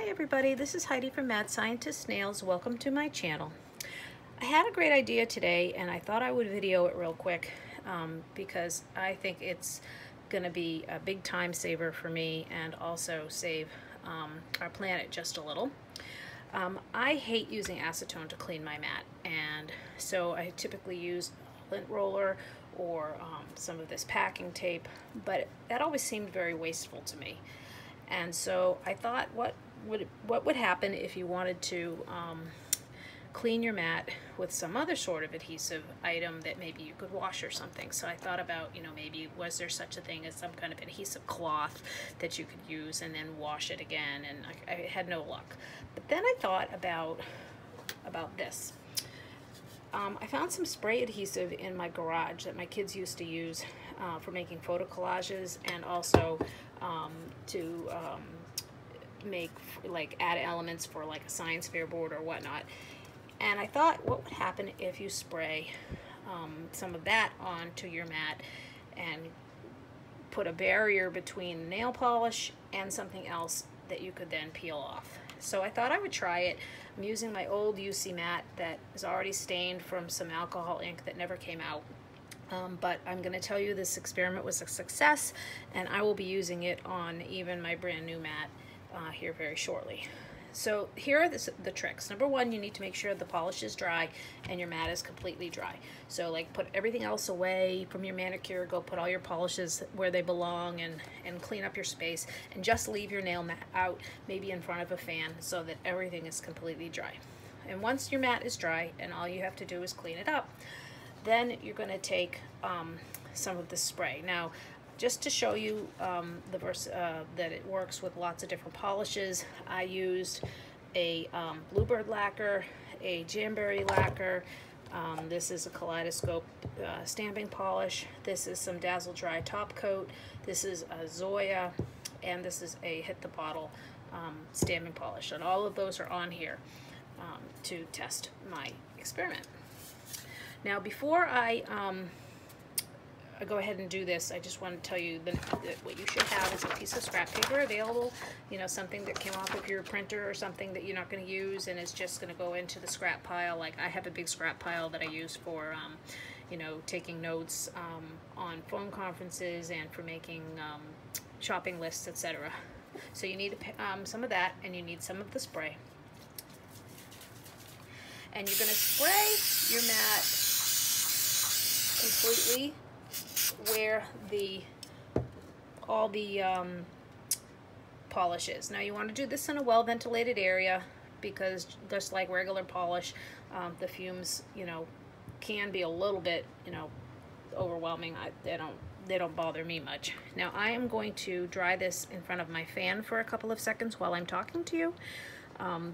Hi everybody, this is Heidi from Mad Scientist Nails. Welcome to my channel. I had a great idea today and I thought I would video it real quick because I think it's going to be a big time saver for me and also save our planet just a little. I hate using acetone to clean my mat, and so I typically use a lint roller or some of this packing tape, but that always seemed very wasteful to me. And so I thought, what would happen if you wanted to clean your mat with some other sort of adhesive item that maybe you could wash or something. So I thought about, maybe was there such a thing as some kind of adhesive cloth that you could use and then wash it again, and I had no luck. But then I thought about this. I found some spray adhesive in my garage that my kids used to use for making photo collages, and also to make, add elements for like a science fair board or whatnot. And I thought, what would happen if you spray some of that onto your mat and put a barrier between nail polish and something else that you could then peel off. So I thought I would try it. I'm using my old UC mat that is already stained from some alcohol ink that never came out. But I'm going to tell you this experiment was a success, and I will be using it on even my brand new mat here very shortly. So here are the tricks. Number one, you need to make sure the polish is dry and your mat is completely dry. So put everything else away from your manicure, go put all your polishes where they belong, and clean up your space, and just leave your nail mat out, maybe in front of a fan, so that everything is completely dry. And once your mat is dry and all you have to do is clean it up, then you're going to take some of the spray. Now, just to show you that it works with lots of different polishes, I used a Bluebird lacquer, a Jamberry lacquer, this is a Kaleidoscope stamping polish, this is some Dazzle Dry top coat, this is a Zoya, and this is a Hit the Bottle stamping polish. And all of those are on here to test my experiment. Now, before I go ahead and do this, I just want to tell you that what you should have is a piece of scrap paper available, something that came off of your printer or something that you're not going to use and it's just going to go into the scrap pile. Like I have a big scrap pile that I use for, taking notes on phone conferences and for making shopping lists, etc. So you need some of that, and you need some of the spray. And you're going to spray your mat completely where all the polish is. Now you want to do this in a well-ventilated area, because just like regular polish, the fumes, can be a little bit, overwhelming. They don't bother me much. Now I am going to dry this in front of my fan for a couple of seconds while I'm talking to you,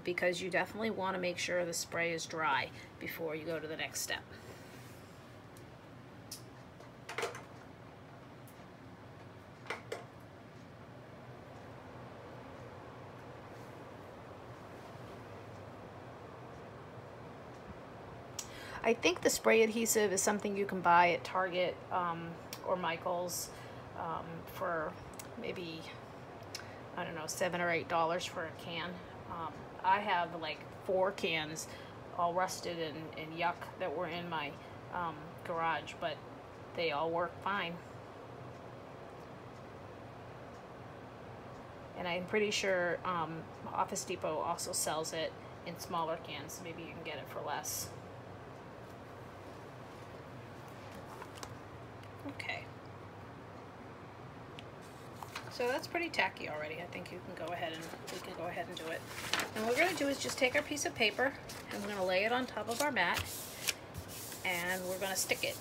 because you definitely want to make sure the spray is dry before you go to the next step. I think the spray adhesive is something you can buy at Target or Michael's for maybe, I don't know, $7 or $8 for a can. I have like 4 cans all rusted and yuck that were in my garage, but they all work fine. And I'm pretty sure Office Depot also sells it in smaller cans. Maybe you can get it for less. Okay, so that's pretty tacky already. I think you can go ahead and we can go ahead and do it. And what we're going to do is just take our piece of paper and we're going to lay it on top of our mat, and we're going to stick it.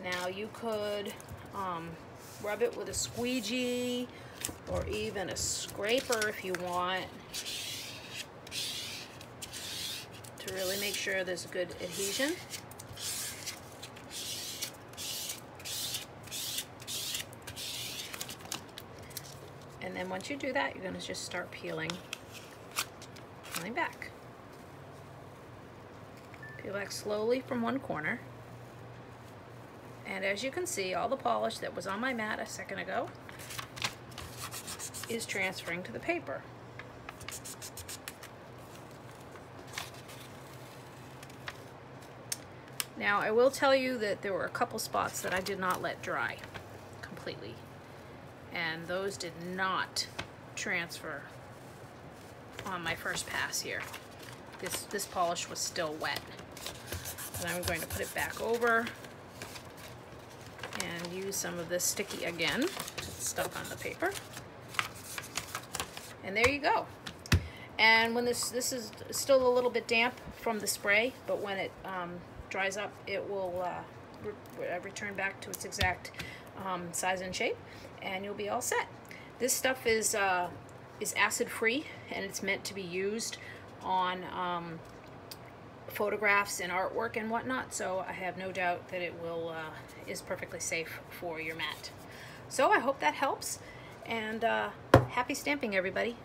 Now you could rub it with a squeegee or even a scraper if you want, to really make sure there's good adhesion. And then once you do that, you're going to just start peeling back. Peel back slowly from one corner. And as you can see, all the polish that was on my mat a second ago is transferring to the paper. Now, I will tell you that there were a couple spots that I did not let dry completely, and those did not transfer on my first pass here. This polish was still wet. And I'm going to put it back over and use some of this sticky again. It's stuck on the paper. And there you go. And when this is still a little bit damp from the spray, but when it dries up, it will return back to its exact size and shape, and you'll be all set. This stuff is acid-free, and it's meant to be used on photographs and artwork and whatnot, so I have no doubt that it will is perfectly safe for your mat. So I hope that helps, and happy stamping, everybody.